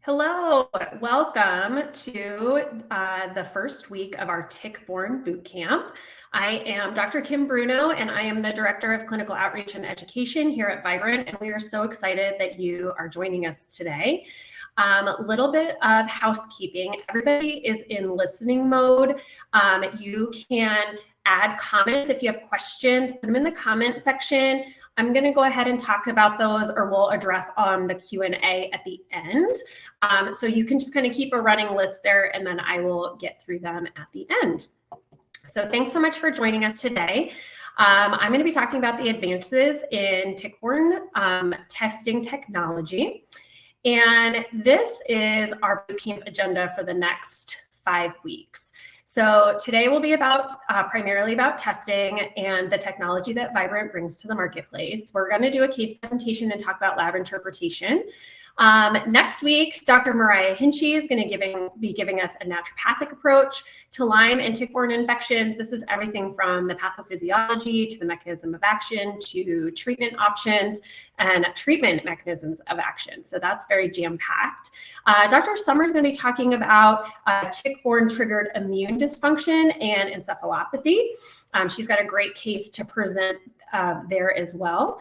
Hello, welcome to the first week of our Tickborne Boot Camp. I am Dr. Kim Bruno, and I am the Director of Clinical Outreach and Education here at Vibrant, and we are so excited that you are joining us today. A little bit of housekeeping. Everybody is in listening mode. You can add comments if you have questions, put them in the comment section. I'm going to go ahead and talk about those, or we'll address on the Q&A at the end. So you can just kind of keep a running list there, and then I will get through them at the end. So thanks so much for joining us today. I'm going to be talking about the advances in tick-borne testing technology. And this is our bootcamp agenda for the next 5 weeks. So today will be about primarily about testing and the technology that Vibrant brings to the marketplace. We're going to do a case presentation and talk about lab interpretation. Next week, Dr. Mariah Hinchy is going to be giving us a naturopathic approach to Lyme and tick-borne infections. This is everything from the pathophysiology to the mechanism of action to treatment options and treatment mechanisms of action. So that's very jam-packed. Dr. Summer is going to be talking about tick-borne triggered immune dysfunction and encephalopathy. She's got a great case to present there as well.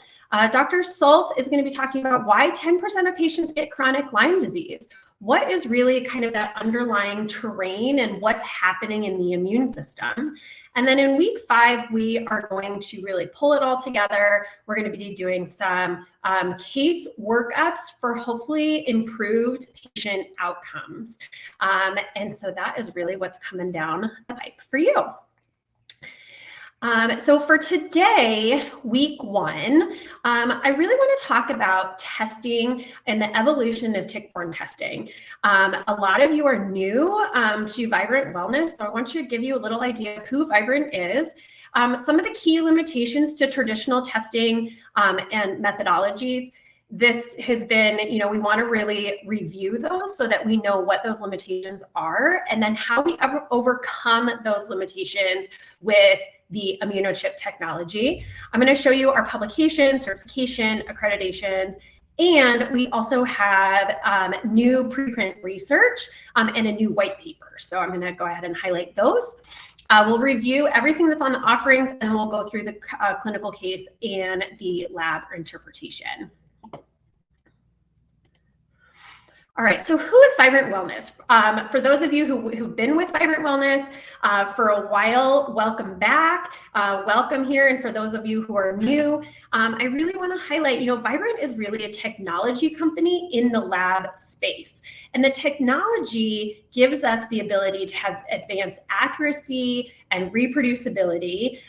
Dr. Salt is going to be talking about why 10% of patients get chronic Lyme disease. What is really kind of that underlying terrain and what's happening in the immune system? And then in week 5, we are going to really pull it all together. We're going to be doing some case workups for hopefully improved patient outcomes. And so that is really what's coming down the pipe for you. So for today, week 1, I really want to talk about testing and the evolution of tick-borne testing. A lot of you are new to Vibrant Wellness, so I want to give you a little idea of who Vibrant is. Some of the key limitations to traditional testing and methodologies. This has been, we want to really review those so that we know what those limitations are and then how we overcome those limitations with the Immunochip technology. I'm going to show you our publication, certification, accreditations, and we also have new preprint research and a new white paper. So I'm going to go ahead and highlight those. We'll review everything that's on the offerings, and we'll go through the clinical case and the lab interpretation. All right, so who is Vibrant Wellness? For those of you who've been with Vibrant Wellness for a while, welcome back, welcome here. And for those of you who are new, I really want to highlight, Vibrant is really a technology company in the lab space. And the technology gives us the ability to have advanced accuracy and reproducibility.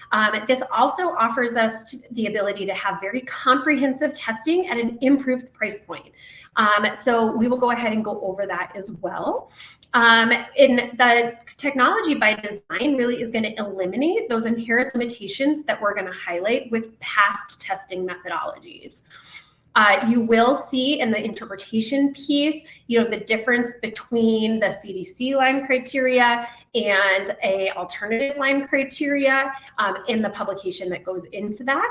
This also offers us the ability to have very comprehensive testing at an improved price point. So we will go ahead and go over that as well. In the technology by design really is going to eliminate those inherent limitations that we're going to highlight with past testing methodologies. You will see in the interpretation piece, the difference between the CDC Lyme criteria and a alternative Lyme criteria in the publication that goes into that.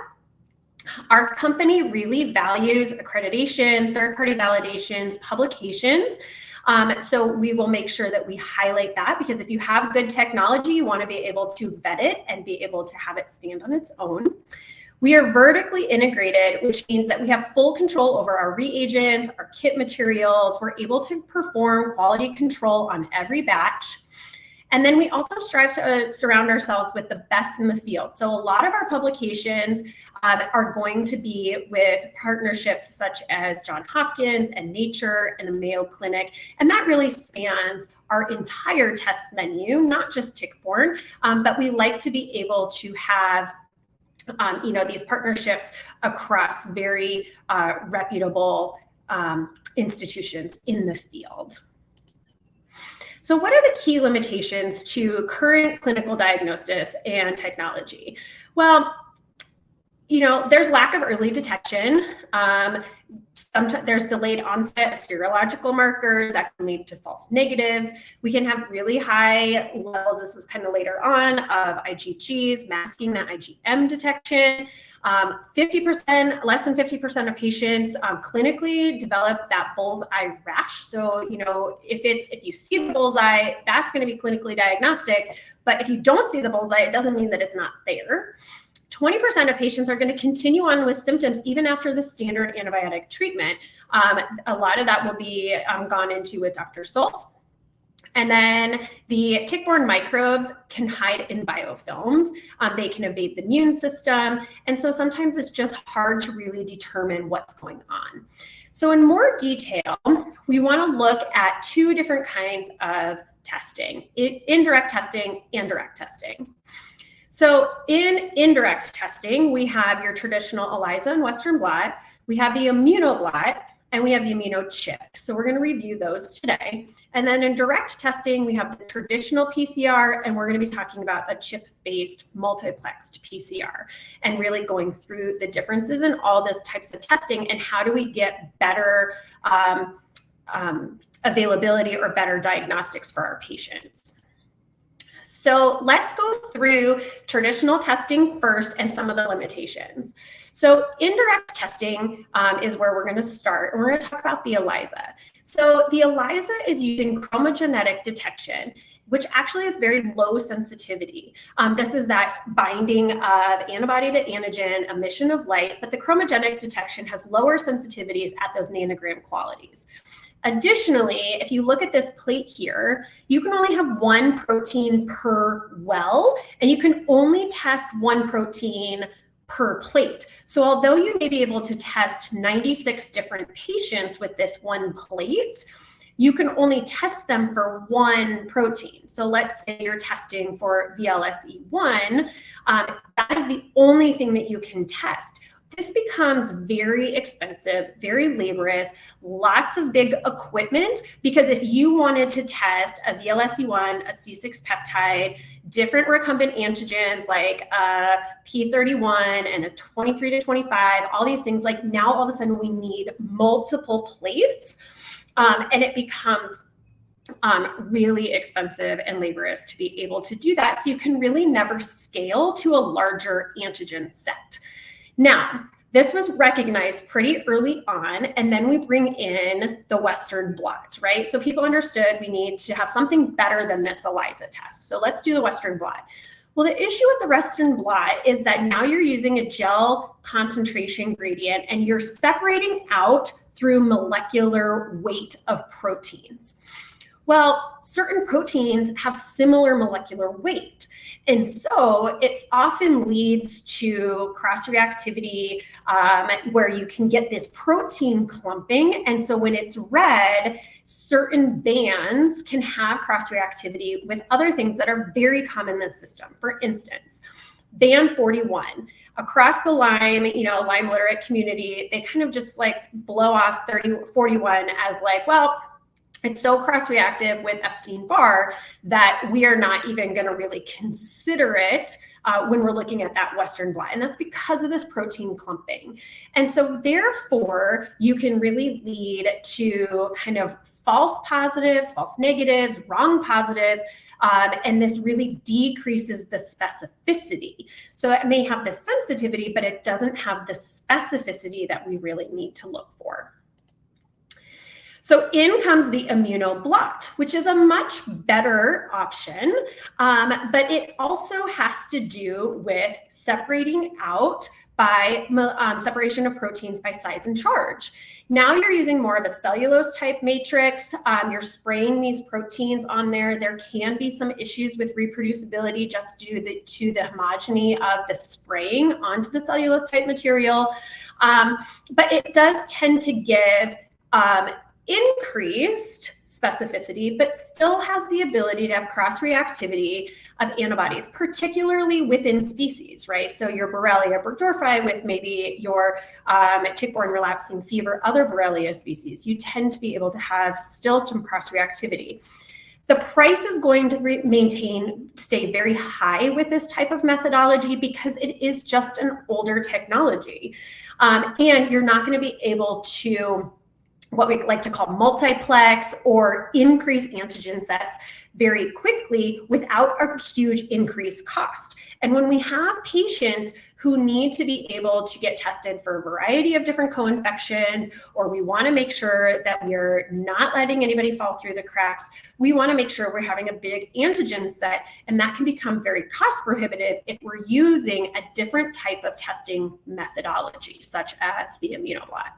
Our company really values accreditation, third-party validations, publications. So we will make sure that we highlight that, because if you have good technology, you want to be able to vet it and be able to have it stand on its own. We are vertically integrated, which means that we have full control over our reagents, our kit materials. We're able to perform quality control on every batch. And then we also strive to surround ourselves with the best in the field. So a lot of our publications are going to be with partnerships such as Johns Hopkins and Nature and the Mayo Clinic. And that really spans our entire test menu, not just tick-borne, but we like to be able to have these partnerships across very reputable institutions in the field. So what are the key limitations to current clinical diagnosis and technology? Well, there's lack of early detection. Sometimes there's delayed onset of serological markers that can lead to false negatives. We can have really high levels, this is kind of later on, of IgGs, masking that IgM detection. 50%, less than 50% of patients clinically develop that bullseye rash. So, if you see the bullseye, that's going to be clinically diagnostic. But if you don't see the bullseye, it doesn't mean that it's not there. 20% of patients are going to continue on with symptoms even after the standard antibiotic treatment. A lot of that will be gone into with Dr. Salt. And then the tick-borne microbes can hide in biofilms. They can evade the immune system. And so sometimes it's just hard to really determine what's going on. So in more detail, we want to look at two different kinds of testing, indirect testing and direct testing. So in indirect testing, we have your traditional ELISA and Western blot, we have the Immunoblot, and we have the Immunochip. So we're going to review those today. And then in direct testing, we have the traditional PCR, and we're going to be talking about a chip-based multiplexed PCR and really going through the differences in all this types of testing and how do we get better availability or better diagnostics for our patients. So let's go through traditional testing first and some of the limitations. So indirect testing is where we're going to start. And we're going to talk about the ELISA. So the ELISA is using chromogenic detection, which actually is very low sensitivity. This is that binding of antibody to antigen, emission of light, but the chromogenic detection has lower sensitivities at those nanogram qualities. Additionally, if you look at this plate here, you can only have one protein per well, and you can only test one protein per plate. So although you may be able to test 96 different patients with this one plate, you can only test them for one protein. So let's say you're testing for VLSE1, that is the only thing that you can test. This becomes very expensive, very laborious, lots of big equipment, because if you wanted to test a VLSE1, a C6 peptide, different recumbent antigens like P31 and a 23 to 25, all these things, like now all of a sudden we need multiple plates, and it becomes really expensive and laborious to be able to do that. So you can really never scale to a larger antigen set. Now, this was recognized pretty early on, and then we bring in the Western blot, right? So people understood we need to have something better than this ELISA test. So let's do the Western blot. Well, the issue with the Western blot is that now you're using a gel concentration gradient and you're separating out through molecular weight of proteins. Well, certain proteins have similar molecular weight. And so it often leads to cross-reactivity where you can get this protein clumping. And so when it's red, certain bands can have cross-reactivity with other things that are very common in this system. For instance, band 41. Across the Lyme, Lyme literate community, they kind of just like blow off 41 as like, well, it's so cross-reactive with Epstein-Barr that we are not even going to really consider it when we're looking at that Western blot. And that's because of this protein clumping. And so therefore, you can really lead to kind of false positives, false negatives, wrong positives, and this really decreases the specificity. So it may have the sensitivity, but it doesn't have the specificity that we really need to look for. So in comes the Immunoblot, which is a much better option, but it also has to do with separating out by separation of proteins by size and charge. Now you're using more of a cellulose type matrix. You're spraying these proteins on there. There can be some issues with reproducibility just due to the homogeny of the spraying onto the cellulose type material, but it does tend to give increased specificity, but still has the ability to have cross-reactivity of antibodies, particularly within species, right? So your Borrelia burgdorferi with maybe your tick-borne relapsing fever, other Borrelia species, you tend to be able to have still some cross-reactivity. The price is going to stay very high with this type of methodology because it is just an older technology. And you're not going to be able to, what we like to call multiplex or increase antigen sets very quickly without a huge increased cost. And when we have patients who need to be able to get tested for a variety of different co-infections, or we want to make sure that we're not letting anybody fall through the cracks, we want to make sure we're having a big antigen set, and that can become very cost prohibitive if we're using a different type of testing methodology, such as the Immunoblot.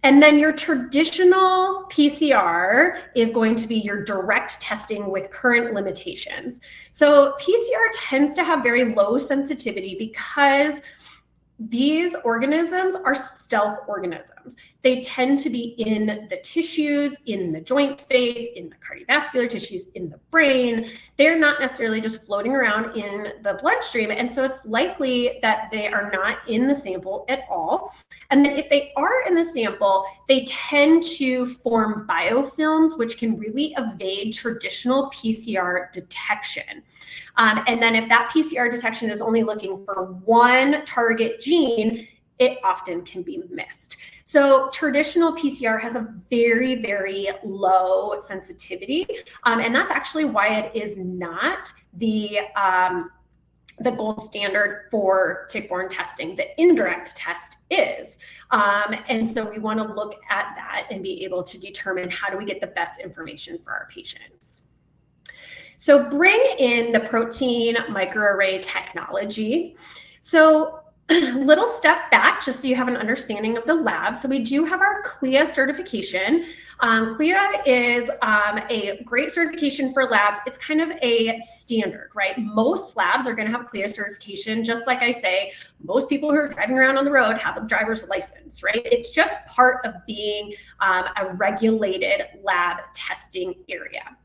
And then your traditional PCR is going to be your direct testing with current limitations. So PCR tends to have very low sensitivity because these organisms are stealth organisms. They tend to be in the tissues, in the joint space, in the cardiovascular tissues, in the brain. They're not necessarily just floating around in the bloodstream. And so it's likely that they are not in the sample at all. And then if they are in the sample, they tend to form biofilms, which can really evade traditional PCR detection. And then if that PCR detection is only looking for one target gene, it often can be missed. So traditional PCR has a very, very low sensitivity. And that's actually why it is not the gold standard for tick-borne testing. The indirect test is. And so we want to look at that and be able to determine how do we get the best information for our patients. So bring in the protein microarray technology. So little step back just so you have an understanding of the lab. So we do have our CLIA certification. CLIA is a great certification for labs. It's kind of a standard, right? Most labs are going to have CLIA certification. Just like I say, most people who are driving around on the road have a driver's license, right? It's just part of being a regulated lab testing area.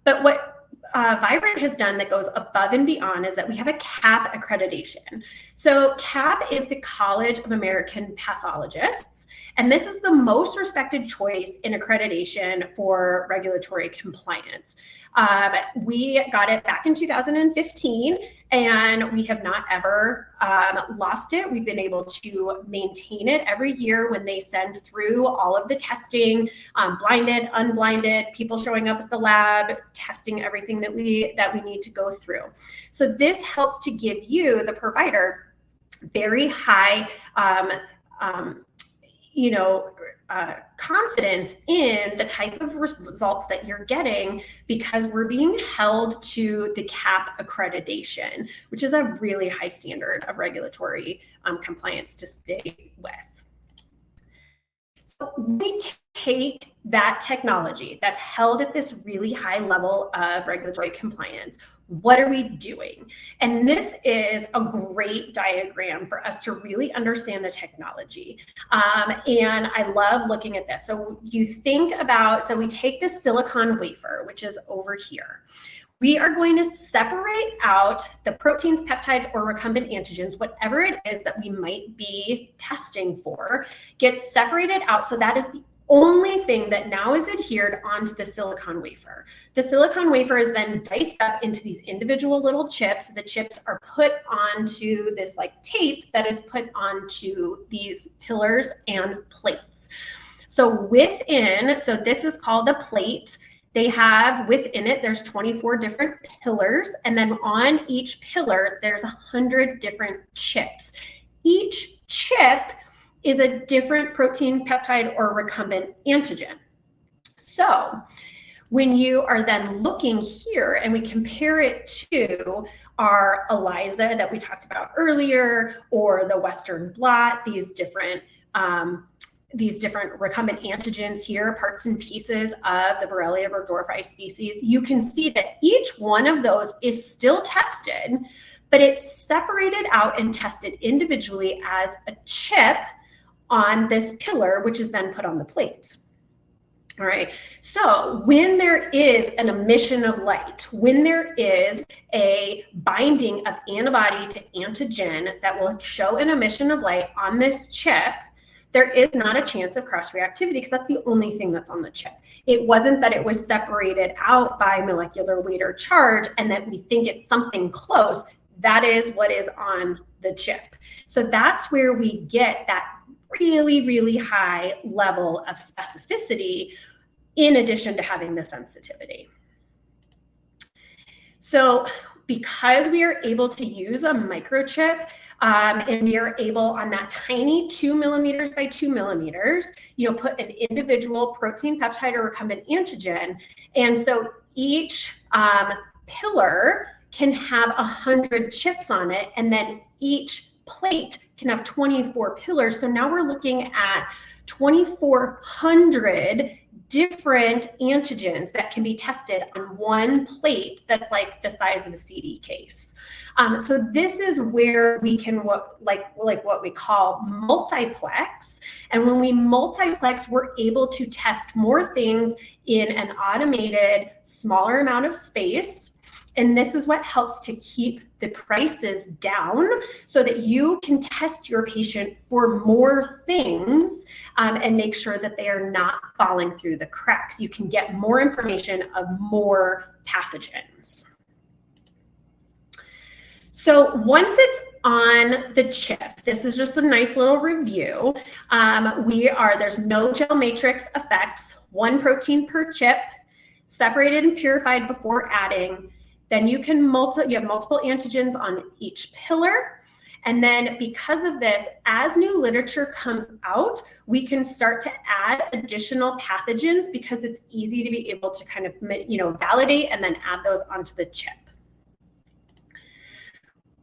But what Vibrant has done that goes above and beyond is that we have a CAP accreditation. So CAP is the College of American Pathologists, and this is the most respected choice in accreditation for regulatory compliance. We got it back in 2015, and we have not ever lost it. We've been able to maintain it every year when they send through all of the testing, blinded, unblinded, people showing up at the lab, testing everything that we need to go through. So this helps to give you, the provider, very high confidence in the type of results that you're getting, because we're being held to the CAP accreditation, which is a really high standard of regulatory compliance to stay with. So we take that technology that's held at this really high level of regulatory compliance. What are we doing? And this is a great diagram for us to really understand the technology. And I love looking at this. So you think about, so we take the silicon wafer, which is over here. We are going to separate out the proteins, peptides, or recombinant antigens, whatever it is that we might be testing for, get separated out. So that is the only thing that now is adhered onto the silicon wafer. The silicon wafer is then diced up into these individual little chips. The chips are put onto this like tape that is put onto these pillars and plates. So within, so this is called the plate. They have within it, there's 24 different pillars, and then on each pillar, there's 100 different chips. Each chip is a different protein, peptide, or recumbent antigen. So when you are then looking here and we compare it to our ELISA that we talked about earlier, or the Western blot, these different recumbent antigens here, parts and pieces of the Borrelia burgdorferi species, you can see that each one of those is still tested, but it's separated out and tested individually as a chip on this pillar, which is then put on the plate. All right, so when there is an emission of light, when there is a binding of antibody to antigen that will show an emission of light on this chip, there is not a chance of cross-reactivity because that's the only thing that's on the chip. It wasn't that it was separated out by molecular weight or charge and that we think it's something close. That is what is on the chip. So that's where we get that really, really high level of specificity in addition to having the sensitivity. So because we are able to use a microchip and we are able on that tiny 2 millimeters by 2 millimeters, put an individual protein, peptide, or recombinant antigen. And so each pillar can have 100 chips on it, and then each plate can have 24 pillars. So now we're looking at 2,400 different antigens that can be tested on one plate that's like the size of a CD case. So this is where we can what we call multiplex. And when we multiplex, we're able to test more things in an automated, smaller amount of space. And this is what helps to keep the prices down so that you can test your patient for more things and make sure that they are not falling through the cracks. You can get more information of more pathogens. So once it's on the chip, this is just a nice little review. There's no gel matrix effects, one protein per chip, separated and purified before adding. Then you have multiple antigens on each pillar. And then because of this, as new literature comes out, we can start to add additional pathogens because it's easy to be able to kind of, validate and then add those onto the chip.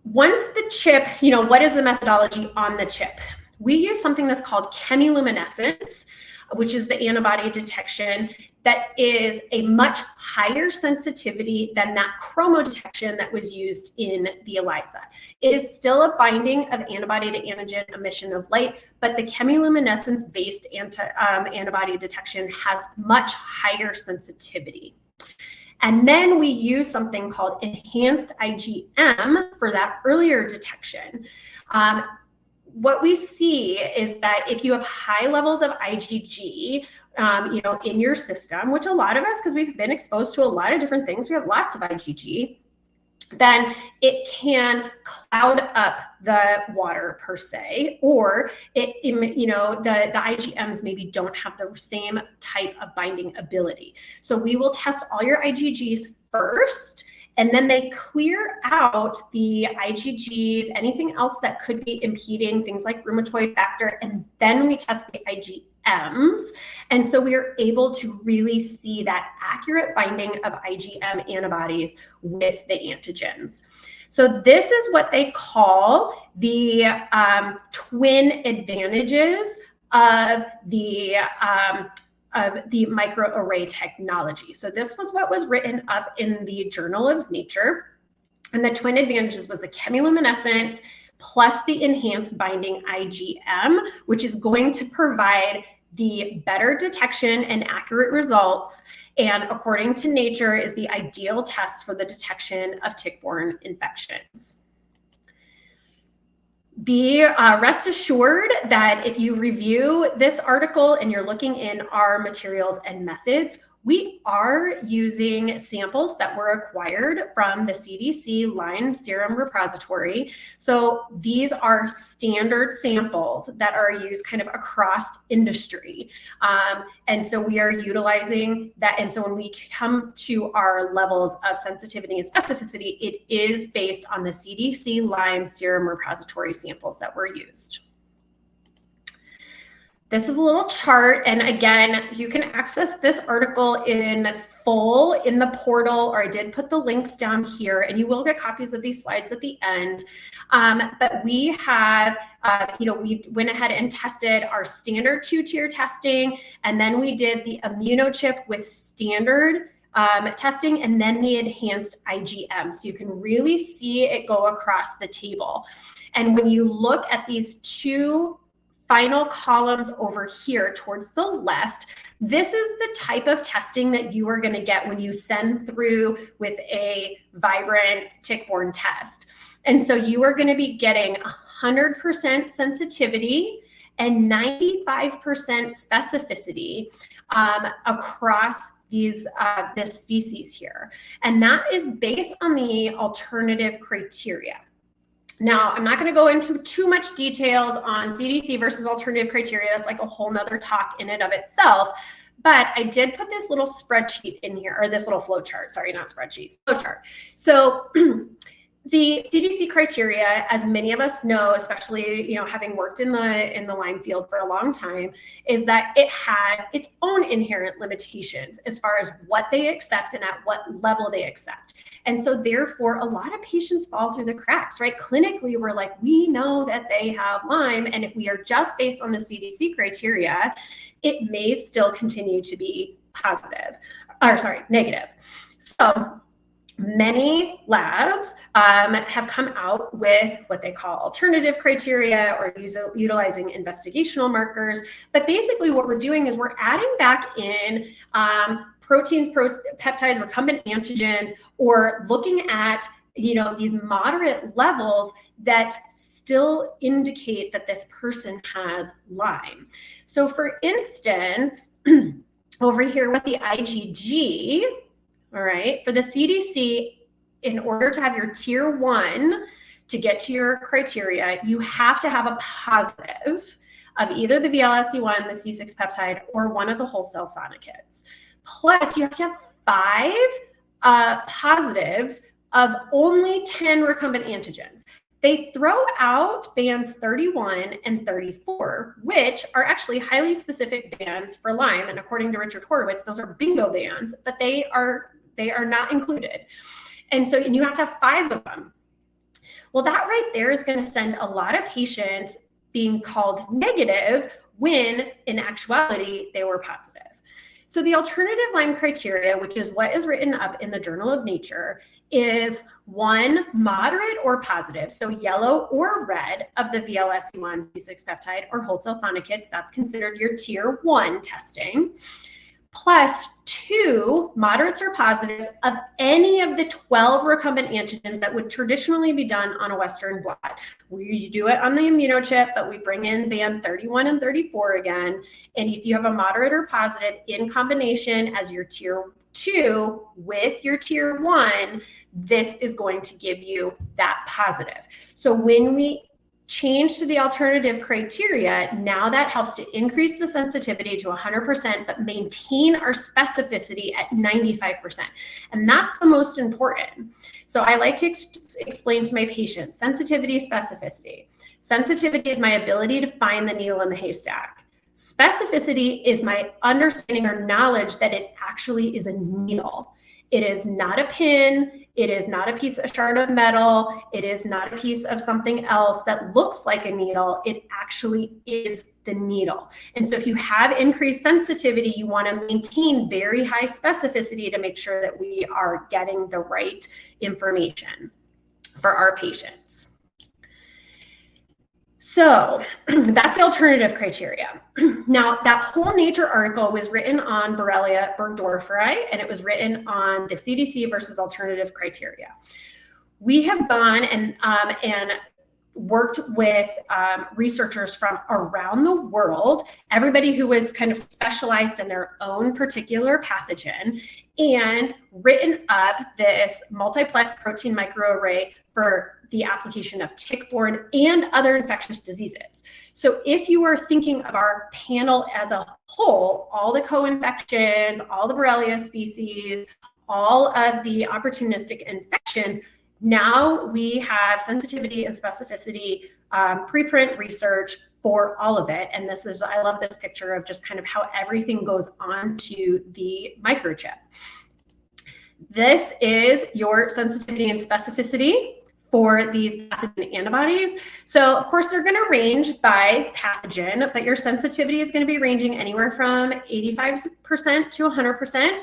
Once the chip, what is the methodology on the chip? We use something that's called chemiluminescence, which is the antibody detection that is a much higher sensitivity than that chromodetection that was used in the ELISA. It is still a binding of antibody to antigen emission of light, but the chemiluminescence-based antibody detection has much higher sensitivity. And then we use something called enhanced IgM for that earlier detection. What we see is that if you have high levels of IgG, in your system, which a lot of us, because we've been exposed to a lot of different things, we have lots of IgG, then it can cloud up the water per se, or the IgMs maybe don't have the same type of binding ability. So we will test all your IgGs first, and then they clear out the IgGs, anything else that could be impeding, things like rheumatoid factor, and then we test the IgMs. And so we are able to really see that accurate binding of IgM antibodies with the antigens. So this is what they call the twin advantages of the microarray technology. So this was what was written up in the Journal of Nature. And the twin advantages was the chemiluminescence plus the enhanced binding IgM, which is going to provide the better detection and accurate results. And according to Nature, is the ideal test for the detection of tick-borne infections. Rest assured that if you review this article and you're looking in our materials and methods, we are using samples that were acquired from the CDC Lyme serum repository. So these are standard samples that are used kind of across industry. And so we are utilizing that. And so when we come to our levels of sensitivity and specificity, it is based on the CDC Lyme serum repository samples that were used. This is a little chart, and again, you can access this article in full in the portal, or I did put the links down here, and you will get copies of these slides at the end. But we have, we went ahead and tested our standard 2-tier testing, and then we did the Immunochip with standard testing, and then the enhanced IgM. So you can really see it go across the table. And when you look at these two final columns over here towards the left, this is the type of testing that you are going to get when you send through with a Vibrant tick-borne test. And so you are going to be getting 100% sensitivity and 95% specificity across this species here. And that is based on the alternative criteria. Now, I'm not going to go into too much details on CDC versus alternative criteria. That's like a whole nother talk in and of itself. But I did put this little spreadsheet in here, or this little flow chart. Sorry, not spreadsheet, flow chart. So the CDC criteria, as many of us know, especially having worked in the Lyme field for a long time, is that it has its own inherent limitations as far as what they accept and at what level they accept. And so therefore, a lot of patients fall through the cracks, right? Clinically, we're like, we know that they have Lyme, and if we are just based on the CDC criteria, it may still continue to be negative. So many labs have come out with what they call alternative criteria or utilizing investigational markers. But basically what we're doing is we're adding back in proteins, peptides, recombinant antigens, or looking at these moderate levels that still indicate that this person has Lyme. So for instance, over here with the IgG, all right, for the CDC, in order to have your tier 1 to get to your criteria, you have to have a positive of either the VLSE1, the C6 peptide, or one of the whole cell sonikits. Plus, you have to have 5 positives of only 10 recombinant antigens. They throw out bands 31 and 34, which are actually highly specific bands for Lyme. And according to Richard Horowitz, those are bingo bands, but they are not included. And so you have to have 5 of them. Well, that right there is going to send a lot of patients being called negative when in actuality they were positive. So the alternative Lyme criteria, which is what is written up in the Journal of Nature, is 1, moderate or positive, so yellow or red of the VLSE1, C6 peptide, or whole cell sonikits. That's considered your tier 1 testing. Plus 2 moderates or positives of any of the 12 recombinant antigens that would traditionally be done on a Western blot. We do it on the Immunochip, but we bring in band 31 and 34 again. And if you have a moderate or positive in combination as your tier 2 with your tier 1, this is going to give you that positive. So when we change to the alternative criteria, now that helps to increase the sensitivity to 100%, but maintain our specificity at 95%. And that's the most important. So I like to explain to my patients, sensitivity, specificity. Sensitivity is my ability to find the needle in the haystack. Specificity is my understanding or knowledge that it actually is a needle. It is not a pin. It is not a shard of metal. It is not a piece of something else that looks like a needle. It actually is the needle. And so if you have increased sensitivity, you want to maintain very high specificity to make sure that we are getting the right information for our patients. So that's the alternative criteria. Now, that whole Nature article was written on Borrelia burgdorferi, and it was written on the CDC versus alternative criteria. We have gone and worked with researchers from around the world, everybody who was kind of specialized in their own particular pathogen, and written up this multiplex protein microarray for the application of tick-borne and other infectious diseases. So if you are thinking of our panel as a whole, all the co-infections, all the Borrelia species, all of the opportunistic infections, now we have sensitivity and specificity preprint research for all of it. And this is, I love this picture of just kind of how everything goes onto the microchip. This is your sensitivity and specificity for these pathogen antibodies. So of course they're going to range by pathogen, but your sensitivity is going to be ranging anywhere from 85% to 100%.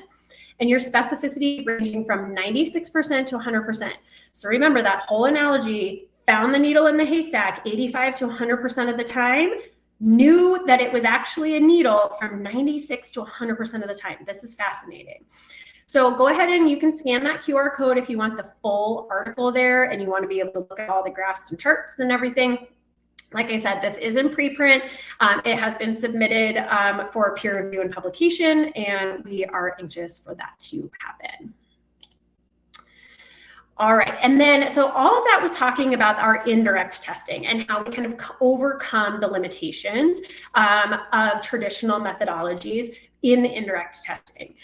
And your specificity ranging from 96% to 100%. So remember that whole analogy, found the needle in the haystack 85 to 100% of the time, knew that it was actually a needle from 96 to 100% of the time. This is fascinating. So go ahead and you can scan that QR code if you want the full article there and you want to be able to look at all the graphs and charts and everything. Like I said, this is in preprint. It has been submitted for peer review and publication, and we are anxious for that to happen. All right, and then, so all of that was talking about our indirect testing and how we kind of overcome the limitations of traditional methodologies in the indirect testing.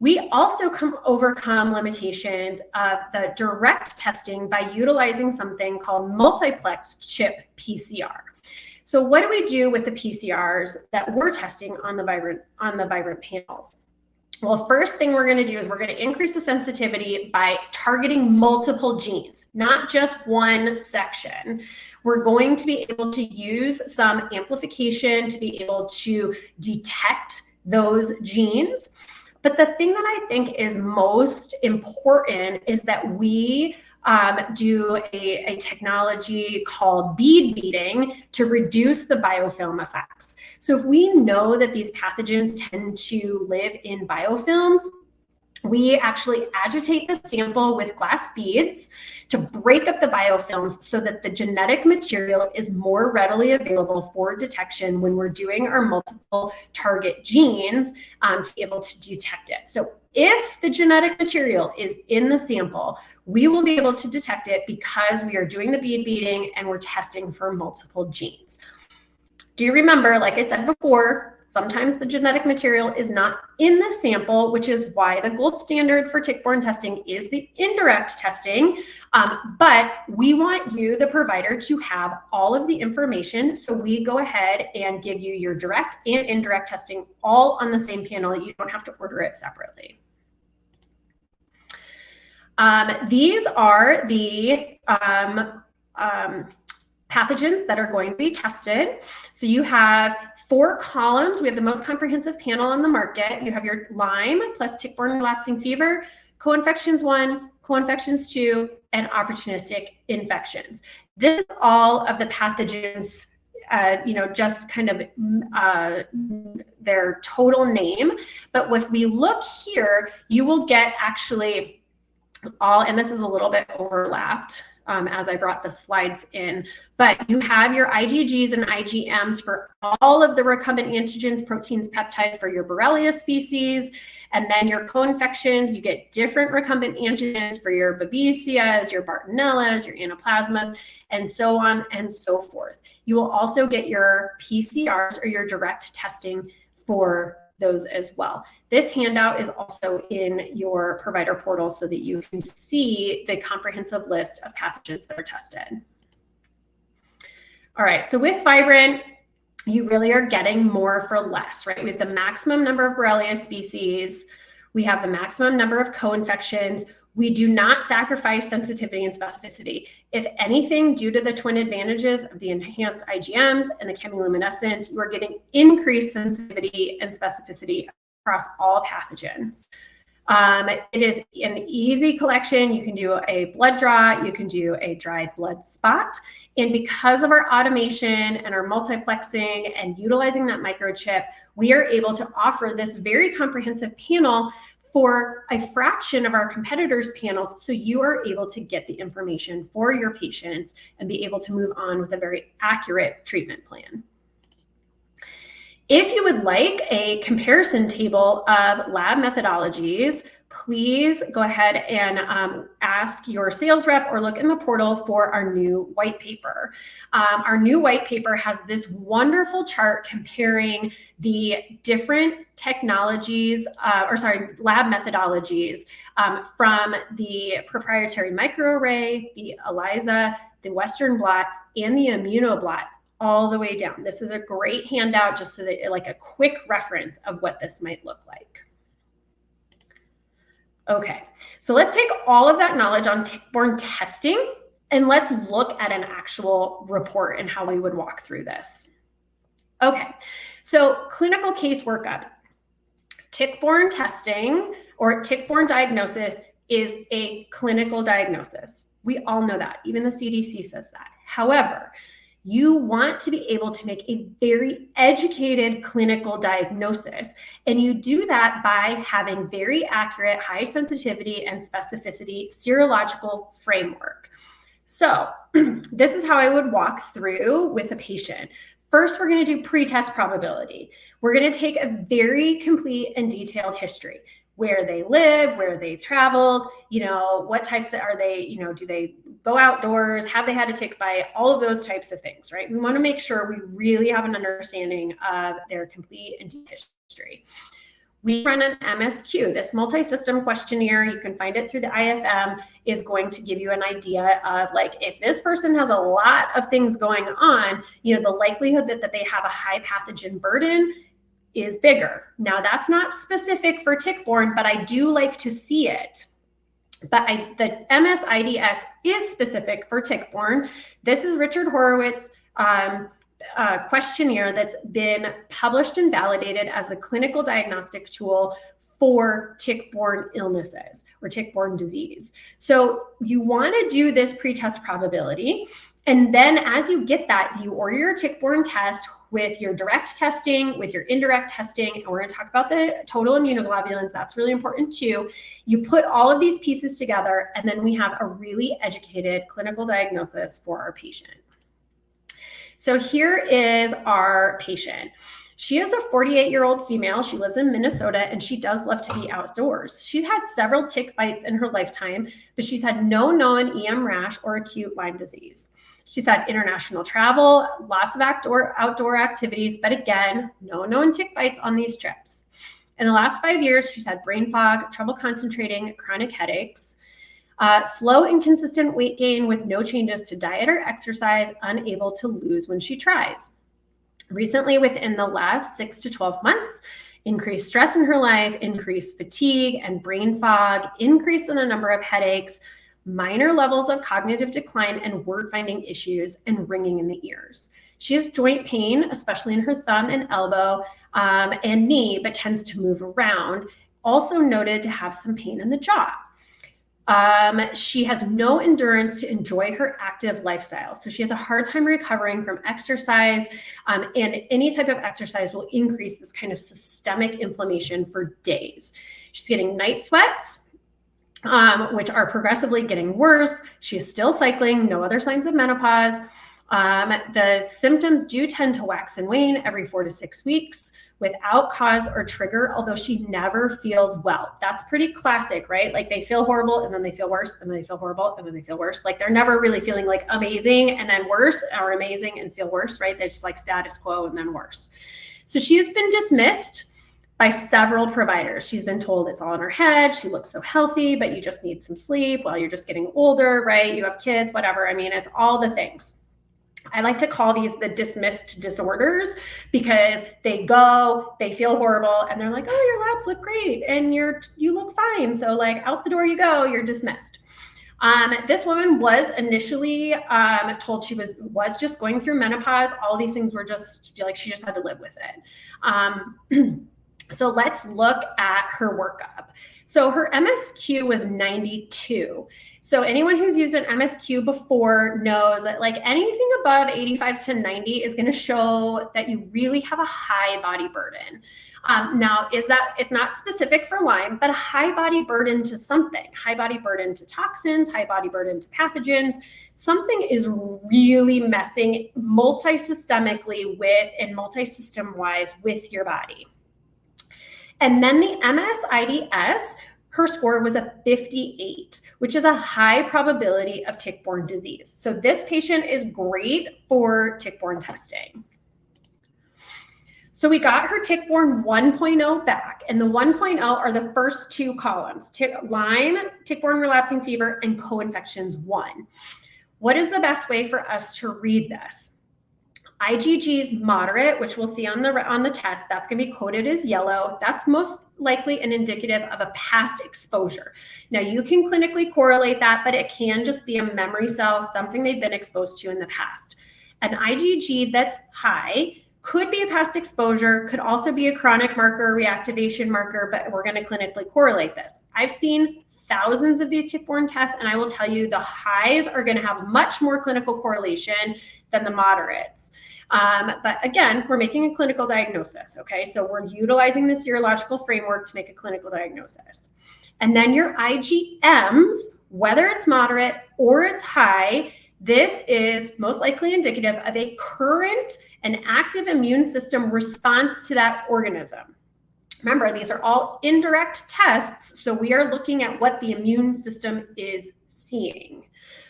We also overcome limitations of the direct testing by utilizing something called multiplex chip PCR. So what do we do with the PCRs that we're testing on the Vibrant panels? Well, first thing we're going to do is we're going to increase the sensitivity by targeting multiple genes, not just one section. We're going to be able to use some amplification to be able to detect those genes. But the thing that I think is most important is that we do a technology called bead beading to reduce the biofilm effects. So if we know that these pathogens tend to live in biofilms, we actually agitate the sample with glass beads to break up the biofilms so that the genetic material is more readily available for detection when we're doing our multiple target genes to be able to detect it. So if the genetic material is in the sample, we will be able to detect it because we are doing the bead beading and we're testing for multiple genes. Do you remember, like I said before, sometimes the genetic material is not in the sample, which is why the gold standard for tick-borne testing is the indirect testing. But we want you, the provider, to have all of the information. So we go ahead and give you your direct and indirect testing all on the same panel. You don't have to order it separately. These are the pathogens that are going to be tested. So you have 4 columns. We have the most comprehensive panel on the market. You have your Lyme plus tick-borne relapsing fever, co-infections 1, co-infections 2, and opportunistic infections. This is all of the pathogens, just kind of their total name. But if we look here, you will get actually all, and this is a little bit overlapped as I brought the slides in, but you have your IgGs and IgMs for all of the recumbent antigens, proteins, peptides for your Borrelia species, and then your co-infections, you get different recumbent antigens for your Babesias, your Bartonellas, your Anaplasmas, and so on and so forth. You will also get your PCRs or your direct testing for those as well. This handout is also in your provider portal so that you can see the comprehensive list of pathogens that are tested. All right, so with Vibrant, you really are getting more for less, right? We have the maximum number of Borrelia species. We have the maximum number of co-infections. We do not sacrifice sensitivity and specificity. If anything, due to the twin advantages of the enhanced IgMs and the chemiluminescence, you are getting increased sensitivity and specificity across all pathogens. It is an easy collection. You can do a blood draw, you can do a dried blood spot. And because of our automation and our multiplexing and utilizing that microchip, we are able to offer this very comprehensive panel for a fraction of our competitors' panels, so you are able to get the information for your patients and be able to move on with a very accurate treatment plan. If you would like a comparison table of lab methodologies, please go ahead and ask your sales rep or look in the portal for our new white paper. Our new white paper has this wonderful chart comparing the different technologies, lab methodologies from the proprietary microarray, the ELISA, the Western blot, and the Immunoblot all the way down. This is a great handout just so that like a quick reference of what this might look like. Okay, so let's take all of that knowledge on tick-borne testing and let's look at an actual report and how we would walk through this. Okay, so clinical case workup. Tick-borne testing or tick-borne diagnosis is a clinical diagnosis. We all know that, even the CDC says that. However, you want to be able to make a very educated clinical diagnosis. And you do that by having very accurate, high sensitivity and specificity serological framework. So this is how I would walk through with a patient. First, we're going to do pre-test probability. We're going to take a very complete and detailed history. Where they live, where they've traveled, what types are they, do they go outdoors? Have they had a tick bite? All of those types of things, right? We want to make sure we really have an understanding of their complete and deep history. We run an MSQ. This multi-system questionnaire, you can find it through the IFM, is going to give you an idea of like, if this person has a lot of things going on, the likelihood that they have a high pathogen burden is bigger. Now that's not specific for tick-borne, but I do like to see it. But the MSIDS is specific for tick-borne. This is Richard Horowitz's questionnaire that's been published and validated as a clinical diagnostic tool for tick-borne illnesses or tick-borne disease. So you want to do this pre-test probability. And then as you get that, you order your tick-borne test with your direct testing, with your indirect testing, and we're going to talk about the total immunoglobulins. That's really important too. You put all of these pieces together, and then we have a really educated clinical diagnosis for our patient. So here is our patient. She is a 48-year-old female. She lives in Minnesota, and she does love to be outdoors. She's had several tick bites in her lifetime, but she's had no known EM rash or acute Lyme disease. She's had international travel, lots of outdoor activities, but again, no known tick bites on these trips. In the last 5 years, she's had brain fog, trouble concentrating, chronic headaches, slow and consistent weight gain with no changes to diet or exercise, unable to lose when she tries. Recently, within the last 6 to 12 months, increased stress in her life, increased fatigue and brain fog, increase in the number of headaches, minor levels of cognitive decline and word-finding issues, and ringing in the ears. She has joint pain, especially in her thumb and elbow and knee, but tends to move around. Also noted to have some pain in the jaw. She has no endurance to enjoy her active lifestyle. So she has a hard time recovering from exercise, and any type of exercise will increase this kind of systemic inflammation for days. She's getting night sweats, which are progressively getting worse. She is still cycling, no other signs of menopause. The symptoms do tend to wax and wane every 4 to 6 weeks without cause or trigger, although she never feels well. That's pretty classic, right? Like they feel horrible and then they feel worse and then they feel horrible and then they feel worse. Like they're never really feeling like amazing and then worse, or amazing and feel worse, right? They're just like status quo and then worse. So she has been dismissed by several providers. She's been told it's all in her head. She looks so healthy, but you just need some sleep. Well, you're just getting older, right? You have kids, whatever. I mean, it's all the things. I like to call these the dismissed disorders because they go, they feel horrible, and they're like, oh, your labs look great and you look fine. So like out the door you go, you're dismissed. This woman was initially told she was just going through menopause. All these things were just like she just had to live with it. So let's look at her workup. So her MSQ was 92. So anyone who's used an MSQ before knows that like anything above 85 to 90 is going to show that you really have a high body burden. Now, it's not specific for Lyme, but a high body burden to something, high body burden to toxins, high body burden to pathogens. Something is really messing multisystemically with and multisystem wise with your body. And then the MSIDS, her score was a 58, which is a high probability of tick-borne disease. So this patient is great for tick-borne testing. So we got her Tickborne 1.0 back, and the 1.0 are the first two columns, Lyme, tick-borne relapsing fever, and co-infections 1. What is the best way for us to read this? IgG's moderate, which we'll see on the test, that's going to be coded as yellow. That's most likely an indicative of a past exposure. Now you can clinically correlate that, but it can just be a memory cell, something they've been exposed to in the past. An IgG that's high could be a past exposure, could also be a chronic marker, reactivation marker, but we're going to clinically correlate this. I've seen thousands of these tick-borne tests, and I will tell you the highs are going to have much more clinical correlation than the moderates. But again, we're making a clinical diagnosis, okay? So we're utilizing this serological framework to make a clinical diagnosis. And then your IgMs, whether it's moderate or it's high, This is most likely indicative of a current and active immune system response to that organism. Remember, these are all indirect tests, so we are looking at what the immune system is seeing.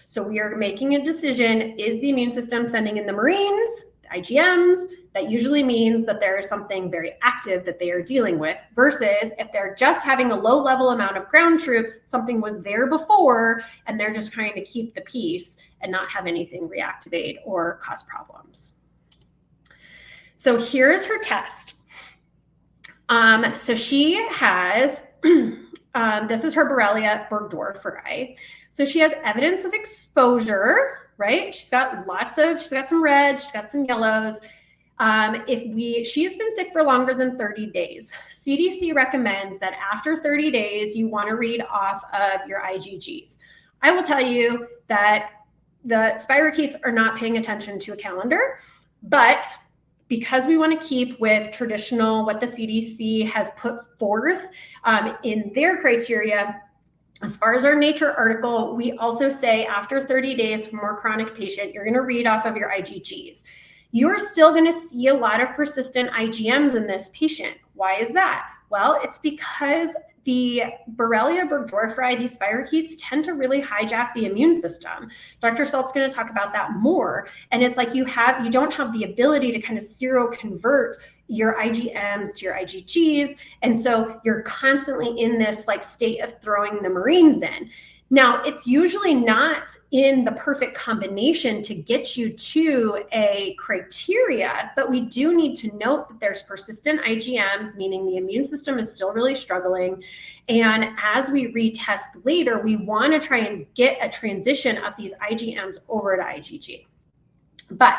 So we are making a decision, is the immune system sending in the Marines, the IgMs? That usually means that there is something very active that they are dealing with, versus if they're just having a low level amount of ground troops, something was there before, and they're just trying to keep the peace and not have anything reactivate or cause problems. So here's her test. So she has, this is her Borrelia burgdorferi. So she has evidence of exposure, right? She's got some red, she's got some yellows. She's been sick for longer than 30 days. CDC recommends that after 30 days, you want to read off of your IgGs. I will tell you that the spirochetes are not paying attention to a calendar, but because we want to keep with traditional, what the CDC has put forth in their criteria, as far as our Nature article, we also say after 30 days for more chronic patient, you're going to read off of your IgGs. You're still going to see a lot of persistent IgMs in this patient. Why is that? Well, it's because the Borrelia burgdorferi, these spirochetes, tend to really hijack the immune system. Dr. Salt's going to talk about that more. And it's like you don't have the ability to kind of seroconvert your IgMs to your IgGs. And so you're constantly in this like state of throwing the Marines in. Now, it's usually not in the perfect combination to get you to a criteria, but we do need to note that there's persistent IgMs, meaning the immune system is still really struggling. And as we retest later, we want to try and get a transition of these IgMs over to IgG. But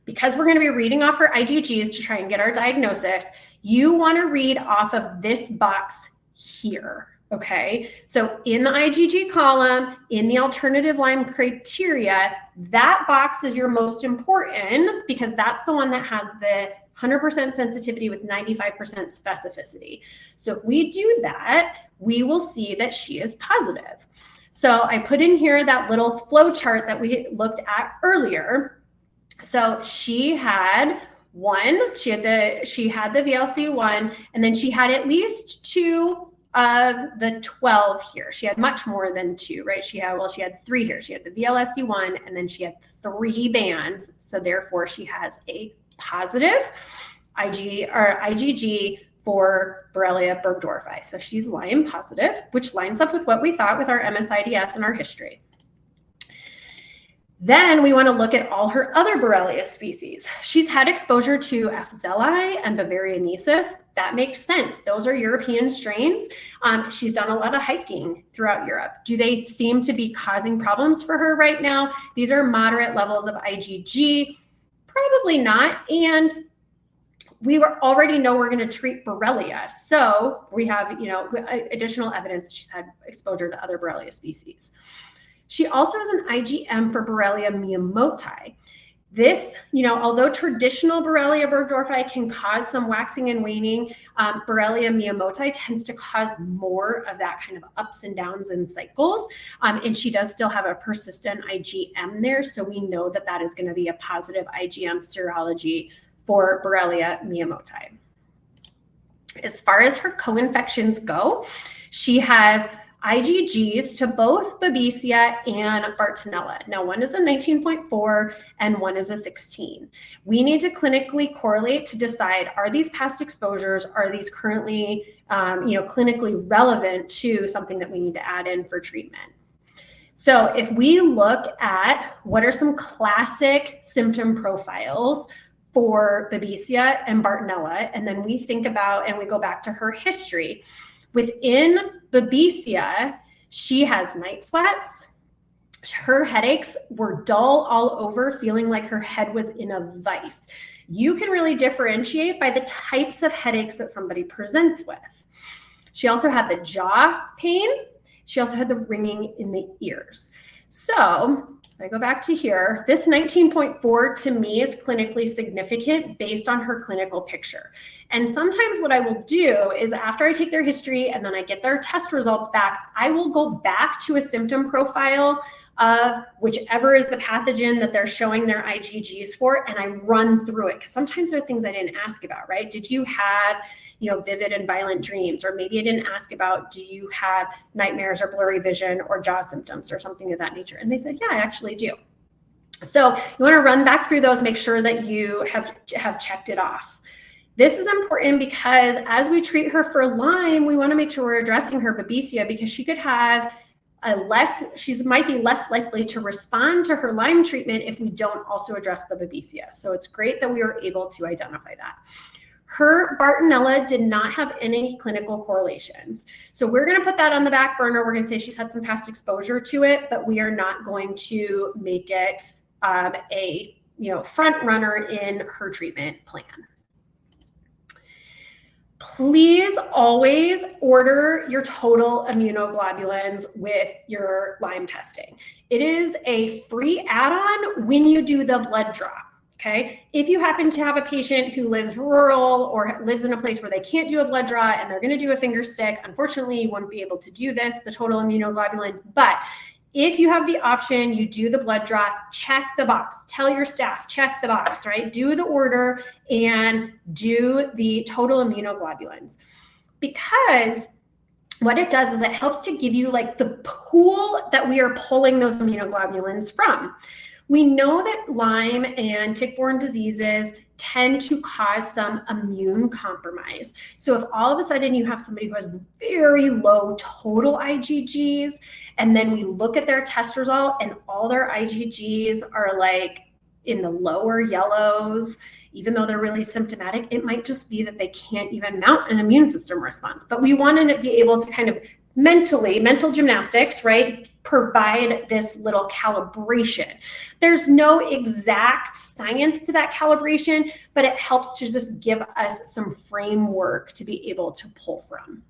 because we're going to be reading off our IgGs to try and get our diagnosis, you want to read off of this box here. Okay, so in the IgG column, in the alternative Lyme criteria, that box is your most important because that's the one that has the 100% sensitivity with 95% specificity. So if we do that, we will see that she is positive. So I put in here that little flow chart that we looked at earlier. So she had she had the VLC1, and then she had at least 2 of the 12 here. She had much more than 2, right? She had 3 here. She had the VLSE1, and then she had 3 bands. So therefore she has a positive IgG for Borrelia burgdorferi. So she's Lyme positive, which lines up with what we thought with our MSIDS and our history. Then we want to look at all her other Borrelia species. She's had exposure to Fzelii and Bavarianesis. That makes sense. Those are European strains. She's done a lot of hiking throughout Europe. Do they seem to be causing problems for her right now? These are moderate levels of IgG. Probably not. And we already know we're going to treat Borrelia. So we have, additional evidence she's had exposure to other Borrelia species. She also has an IgM for Borrelia miyamotoi. This, although traditional Borrelia burgdorferi can cause some waxing and waning, Borrelia miyamotoi tends to cause more of that kind of ups and downs and cycles. And she does still have a persistent IgM there. So we know that that is going to be a positive IgM serology for Borrelia miyamotoi. As far as her co-infections go, she has IgGs to both Babesia and Bartonella. Now, one is a 19.4 and one is a 16. We need to clinically correlate to decide, are these past exposures, are these currently, clinically relevant to something that we need to add in for treatment? So if we look at what are some classic symptom profiles for Babesia and Bartonella, and then we think about, and we go back to her history. Within Babesia, she has night sweats. Her headaches were dull all over, feeling like her head was in a vice. You can really differentiate by the types of headaches that somebody presents with. She also had the jaw pain. She also had the ringing in the ears. So if I go back to here, this 19.4 to me is clinically significant based on her clinical picture. And sometimes what I will do is after I take their history and then I get their test results back, I will go back to a symptom profile of whichever is the pathogen that they're showing their IgGs for, and I run through it, because sometimes there are things I didn't ask about, right? Did you have, vivid and violent dreams? Or maybe I didn't ask about, do you have nightmares or blurry vision or jaw symptoms or something of that nature? And they said, yeah, I actually do. So you want to run back through those, make sure that you have checked it off. This is important because as we treat her for Lyme, we want to make sure we're addressing her Babesia, because she could have she might be less likely to respond to her Lyme treatment if we don't also address the Babesia. So it's great that we were able to identify that. Her Bartonella did not have any clinical correlations. So we're going to put that on the back burner. We're going to say she's had some past exposure to it, but we are not going to make it a front runner in her treatment plan. Please always order your total immunoglobulins with your Lyme testing. It is a free add-on when you do the blood draw. Okay, if you happen to have a patient who lives rural or lives in a place where they can't do a blood draw and they're going to do a finger stick, unfortunately, you won't be able to do this, the total immunoglobulins. But if you have the option, you do the blood draw, check the box. Tell your staff, check the box, right? Do the order and do the total immunoglobulins. Because what it does is it helps to give you like the pool that we are pulling those immunoglobulins from. We know that Lyme and tick-borne diseases tend to cause some immune compromise. So if all of a sudden you have somebody who has very low total IgGs, and then we look at their test result and all their IgGs are like in the lower yellows, even though they're really symptomatic, it might just be that they can't even mount an immune system response. But we want to be able to kind of mental gymnastics, right? Provide this little calibration. There's no exact science to that calibration, but it helps to just give us some framework to be able to pull from.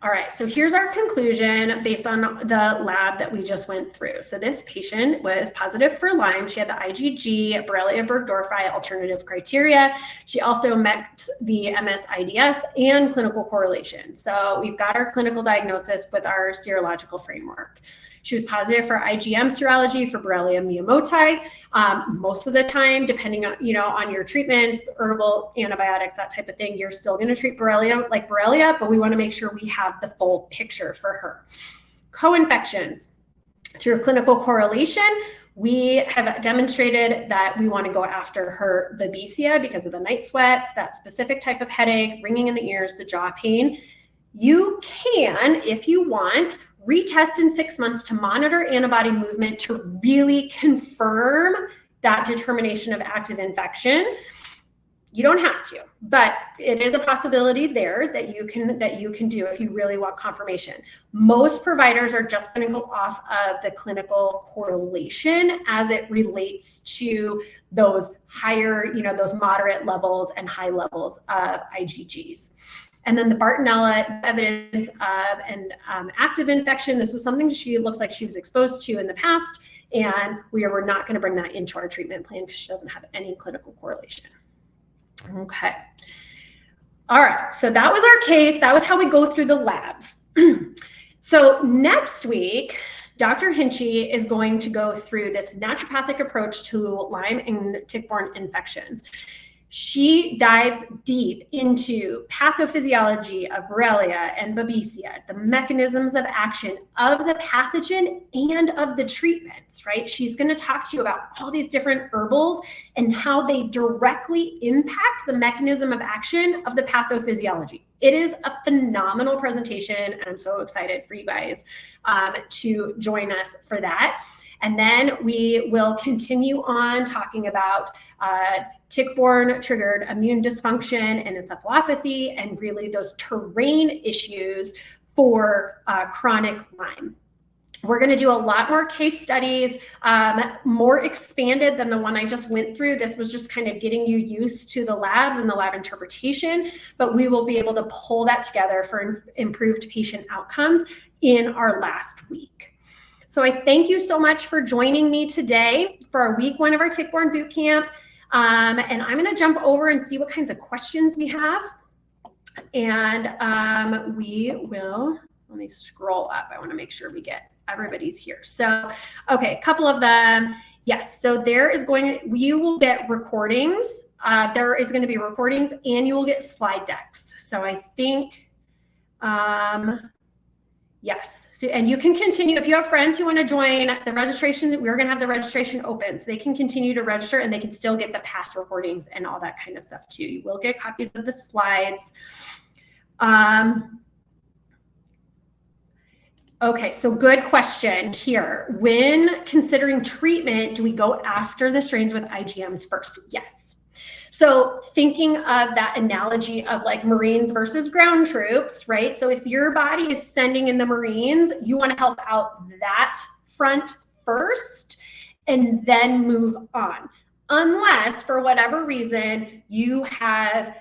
All right, so here's our conclusion based on the lab that we just went through. So this patient was positive for Lyme. She had the IgG, Borrelia burgdorferi alternative criteria. She also met the MSIDS and clinical correlation. So we've got our clinical diagnosis with our serological framework. She was positive for IgM serology for Borrelia miyamotoi. Most of the time, depending on, on your treatments, herbal antibiotics, that type of thing, you're still going to treat Borrelia like Borrelia, but we want to make sure we have the full picture for her. Co-infections. Through clinical correlation, we have demonstrated that we want to go after her Babesia because of the night sweats, that specific type of headache, ringing in the ears, the jaw pain. You can, if you want, retest in 6 months to monitor antibody movement to really confirm that determination of active infection. You don't have to, but it is a possibility there that you can do if you really want confirmation. Most providers are just going to go off of the clinical correlation as it relates to those higher, those moderate levels and high levels of IgGs. And then the Bartonella evidence of an active infection. This was something she looks like she was exposed to in the past, and we were not going to bring that into our treatment plan because she doesn't have any clinical correlation. Okay. All right. So that was our case. That was how we go through the labs. So next week, Dr. Hinchy is going to go through this naturopathic approach to Lyme and tick-borne infections. She dives deep into pathophysiology of Borrelia and Babesia, the mechanisms of action of the pathogen and of the treatments, right? She's going to talk to you about all these different herbals and how they directly impact the mechanism of action of the pathophysiology. It is a phenomenal presentation, and I'm so excited for you guys to join us for that. And then we will continue on talking about tick-borne triggered immune dysfunction and encephalopathy, and really those terrain issues for chronic Lyme. We're going to do a lot more case studies, more expanded than the one I just went through. This was just kind of getting you used to the labs and the lab interpretation, but we will be able to pull that together for improved patient outcomes in our last week. So I thank you so much for joining me today for our week 1 of our Tickborne Boot Camp. And I'm going to jump over and see what kinds of questions we have. And we will, let me scroll up. I want to make sure we get everybody's here. So, okay, a couple of them. Yes, so you will get recordings. There is going to be recordings and you will get slide decks. So I think, yes. So, and you can continue, if you have friends who want to join the registration, we're going to have the registration open. So they can continue to register and they can still get the past recordings and all that kind of stuff too. You will get copies of the slides. Okay, so good question here. When considering treatment, do we go after the strains with IgMs first? Yes. So thinking of that analogy of like Marines versus ground troops, right? So if your body is sending in the Marines, you want to help out that front first and then move on. Unless for whatever reason you have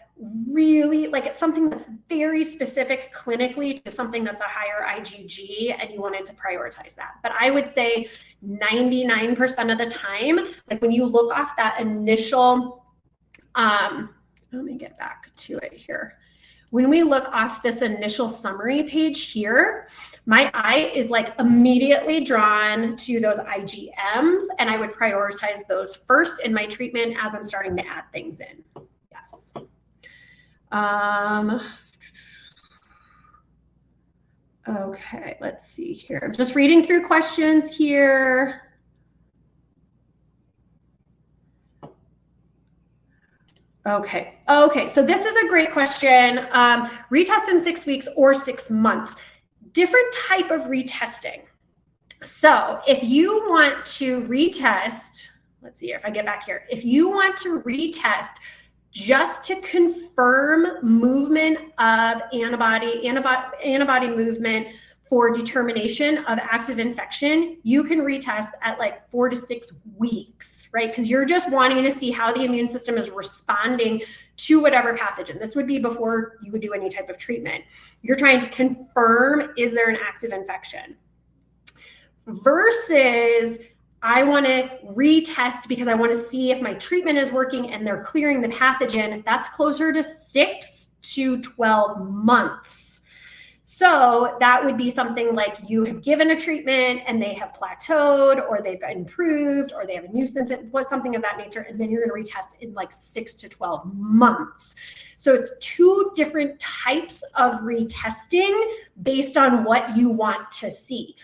really like it's something that's very specific clinically to something that's a higher IgG and you wanted to prioritize that. But I would say 99% of the time, like when you look off that initial, let me get back to it here. When we look off this initial summary page here, my eye is like immediately drawn to those IgMs and I would prioritize those first in my treatment as I'm starting to add things in. Yes. Okay, let's see here. I'm just reading through questions here. Okay, so this is a great question. Retest in 6 weeks or 6 months. Different type of retesting. So if you want to retest, let's see if I get back here. If you want to retest just to confirm movement of antibody movement for determination of active infection, you can retest at like 4 to 6 weeks, right? Because you're just wanting to see how the immune system is responding to whatever pathogen. This would be before you would do any type of treatment. You're trying to confirm, is there an active infection? Versus I want to retest because I want to see if my treatment is working and they're clearing the pathogen. That's closer to 6 to 12 months. So that would be something like you have given a treatment and they have plateaued or they've improved or they have a new symptom, something of that nature. And then you're going to retest in like 6 to 12 months. So it's 2 different types of retesting based on what you want to see.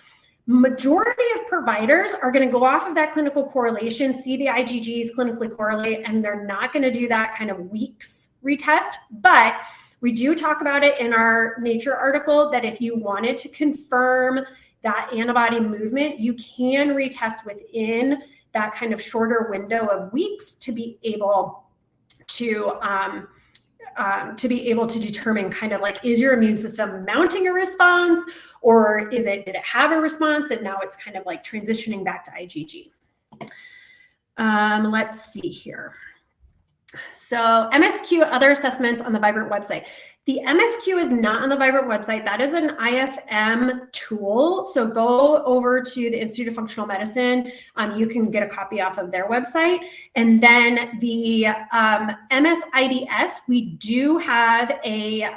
Majority of providers are going to go off of that clinical correlation, see the IgGs clinically correlate, and they're not going to do that kind of weeks retest. But we do talk about it in our Nature article that if you wanted to confirm that antibody movement, you can retest within that kind of shorter window of weeks to be able to determine kind of like, is your immune system mounting a response or did it have a response and now it's kind of like transitioning back to IgG. Let's see here. So MSQ, other assessments on the Vibrant website. The MSQ is not on the Vibrant website. That is an IFM tool. So go over to the Institute of Functional Medicine. You can get a copy off of their website. And then the MSIDS, we do have a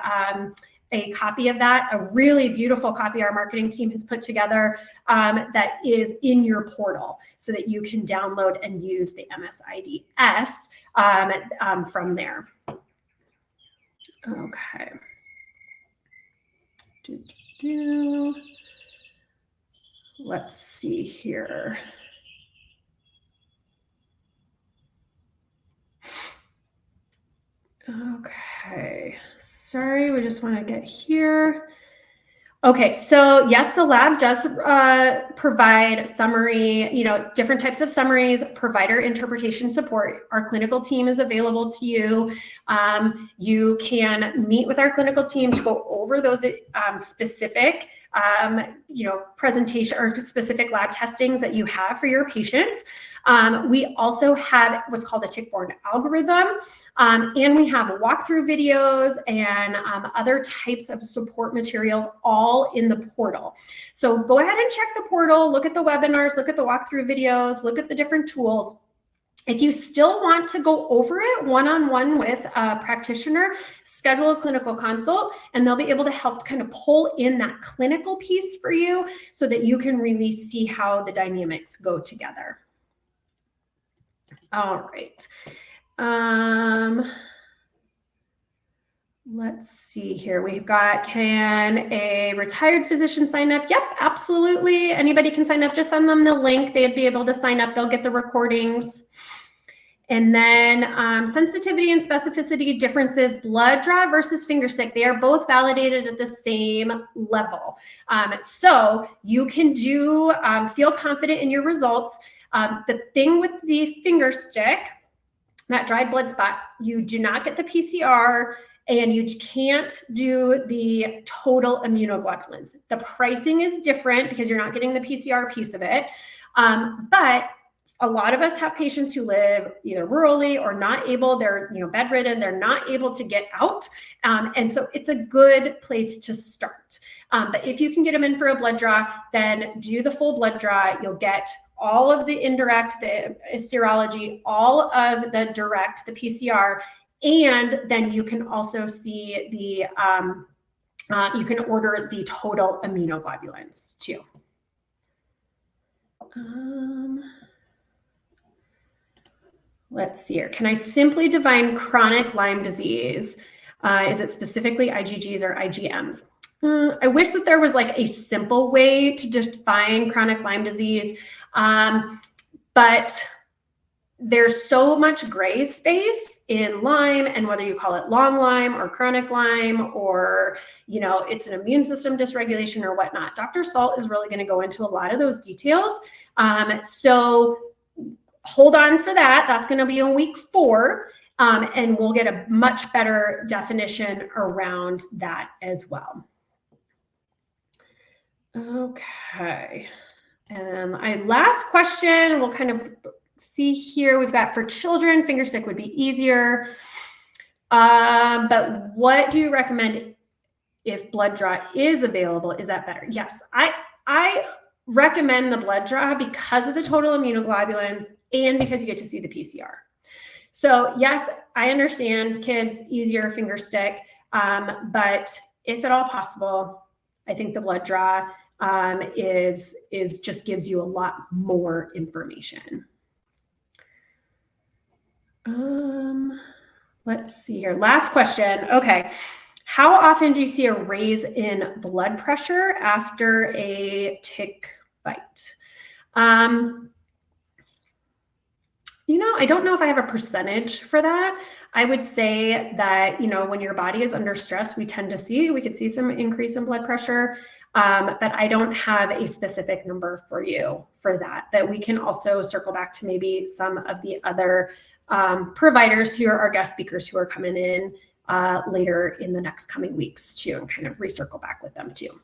copy of that, a really beautiful copy our marketing team has put together that is in your portal so that you can download and use the MSIDS from there. Okay. Let's see here. Okay, sorry, we just want to get here. Okay, so yes, the lab does provide summary, it's different types of summaries, provider interpretation support. Our clinical team is available to you. You can meet with our clinical team to go over those specific, presentation or specific lab testings that you have for your patients. We also have what's called a Tickborne algorithm, and we have walkthrough videos and other types of support materials all in the portal. So go ahead and check the portal, look at the webinars, look at the walkthrough videos, look at the different tools. If you still want to go over it one-on-one with a practitioner, schedule a clinical consult, and they'll be able to help kind of pull in that clinical piece for you so that you can really see how the dynamics go together. All right. Let's see here. We've got, can a retired physician sign up? Yep, absolutely. Anybody can sign up. Just send them the link. They'd be able to sign up. They'll get the recordings. And then sensitivity and specificity differences, blood draw versus finger stick, they are both validated at the same level. So you can do, feel confident in your results. The thing with the finger stick, that dried blood spot, you do not get the PCR and you can't do the total immunoglobulins. The pricing is different because you're not getting the PCR piece of it. But a lot of us have patients who live either rurally or not able, they're bedridden, they're not able to get out. And so it's a good place to start. But if you can get them in for a blood draw, then do the full blood draw. You'll get all of the indirect, the serology, all of the direct, the PCR, and then you can also see the, you can order the total immunoglobulins too. Let's see here. Can I simply define chronic Lyme disease? Is it specifically IgGs or IgMs? I wish that there was like a simple way to define chronic Lyme disease, but there's so much gray space in Lyme, and whether you call it long Lyme or chronic Lyme, or, it's an immune system dysregulation or whatnot. Dr. Salt is really going to go into a lot of those details. So hold on for that. That's going to be in week 4. And we'll get a much better definition around that as well. Okay. And my last question, we'll kind of see here, we've got for children, finger stick would be easier. But what do you recommend if blood draw is available? Is that better? Yes, I recommend the blood draw because of the total immunoglobulins and because you get to see the PCR. So yes, I understand kids, easier finger stick, but if at all possible, I think the blood draw is just gives you a lot more information. Let's see here. Last question. Okay. How often do you see a raise in blood pressure after a tick bite? I don't know if I have a percentage for that. I would say that, when your body is under stress, we could see some increase in blood pressure. But I don't have a specific number for you for that. But we can also circle back to maybe some of the other providers who are our guest speakers who are coming in later in the next coming weeks too, and kind of recircle back with them too.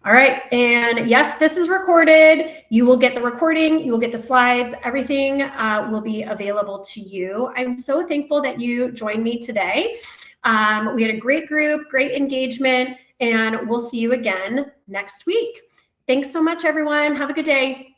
All right, and yes, this is recorded. You will get the recording, you will get the slides, everything will be available to you. I'm so thankful that you joined me today. We had a great group, great engagement, and we'll see you again next week. Thanks so much, everyone. Have a good day.